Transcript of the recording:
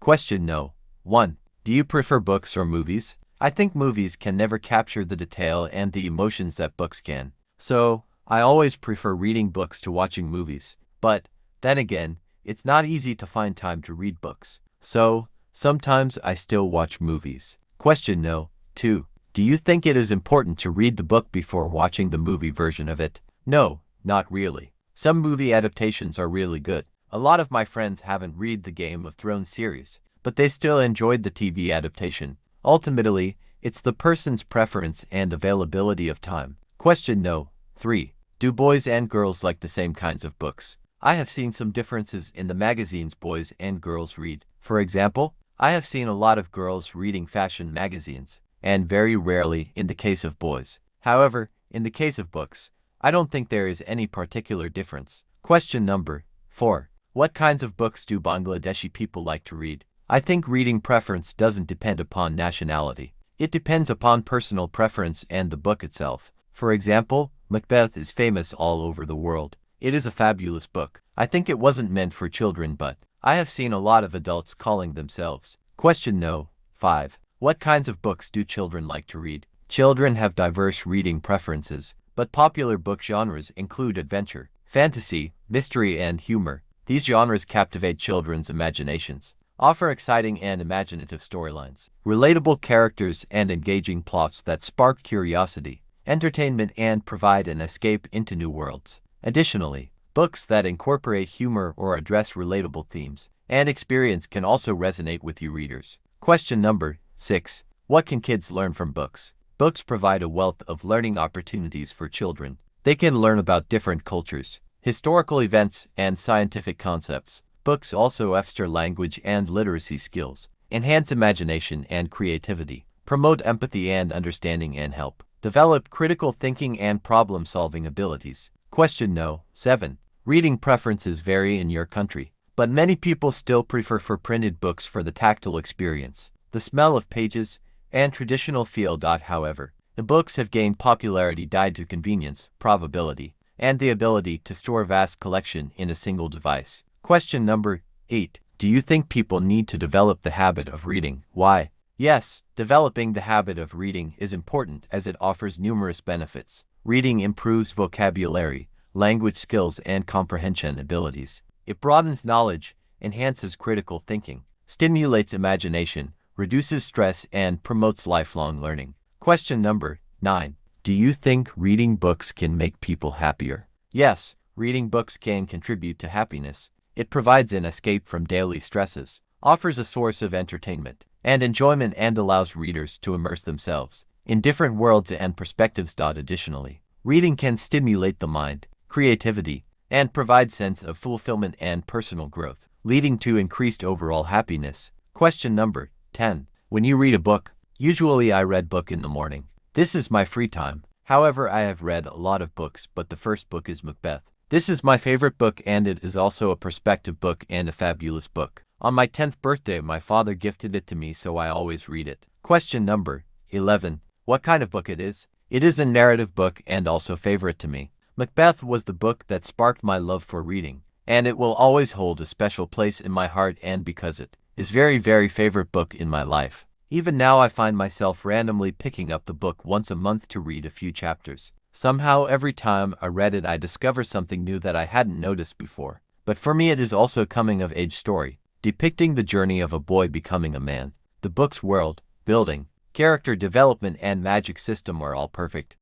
Question no. 1. Do you prefer books or movies? I think movies can never capture the detail and the emotions that books can. So, I always prefer reading books to watching movies. But, then again, it's not easy to find time to read books. So, sometimes I still watch movies. Question no. 2. Do you think it is important to read the book before watching the movie version of it? No, not really. Some movie adaptations are really good. A lot of my friends haven't read the Game of Thrones series, but they still enjoyed the TV adaptation. Ultimately, it's the person's preference and availability of time. Question no. 3. Do boys and girls like the same kinds of books? I have seen some differences in the magazines boys and girls read. For example, I have seen a lot of girls reading fashion magazines, and very rarely in the case of boys. However, in the case of books, I don't think there is any particular difference. Question number 4. What kinds of books do Bangladeshi people like to read? I think reading preference doesn't depend upon nationality. It depends upon personal preference and the book itself. For example, Macbeth is famous all over the world. It is a fabulous book. I think it wasn't meant for children, but I have seen a lot of adults calling themselves. Question no. 5. What kinds of books do children like to read? Children have diverse reading preferences, but popular book genres include adventure, fantasy, mystery, and humor. These genres captivate children's imaginations, offer exciting and imaginative storylines, relatable characters, and engaging plots that spark curiosity, entertainment, and provide an escape into new worlds. Additionally, books that incorporate humor or address relatable themes and experience can also resonate with you readers. Question number 6. What can kids learn from books? Books provide a wealth of learning opportunities for children. They can learn about different cultures, historical events, and scientific concepts. Books also foster language and literacy skills, enhance imagination and creativity, promote empathy and understanding, and help develop critical thinking and problem-solving abilities. Question no. 7. Reading preferences vary in your country, but many people still prefer printed books for the tactile experience, the smell of pages, and traditional feel. However, the books have gained popularity due to convenience, probability, and the ability to store vast collection in a single device. Question number 8. Do you think people need to develop the habit of reading? Why? Yes, developing the habit of reading is important as it offers numerous benefits. Reading improves vocabulary, language skills, and comprehension abilities. It broadens knowledge, enhances critical thinking, stimulates imagination, reduces stress, and promotes lifelong learning. Question number 9. Do you think reading books can make people happier? Yes, reading books can contribute to happiness. It provides an escape from daily stresses, offers a source of entertainment and enjoyment, and allows readers to immerse themselves in different worlds and perspectives. Additionally, reading can stimulate the mind, creativity, and provide sense of fulfillment and personal growth, leading to increased overall happiness. Question number 10. When you read a book, usually I read book in the morning. This is my free time. However, I have read a lot of books, but the first book is Macbeth. This is my favorite book, and it is also a perspective book and a fabulous book. On my 10th birthday, my father gifted it to me, so I always read it. Question number 11. What kind of book it is? It is a narrative book and also favorite to me. Macbeth was the book that sparked my love for reading, and it will always hold a special place in my heart, and because it is very favorite book in my life. Even now I find myself randomly picking up the book once a month to read a few chapters. Somehow every time I read it I discover something new that I hadn't noticed before. But for me it is also a coming-of-age story, depicting the journey of a boy becoming a man. The book's world, building, character development, and magic system are all perfect.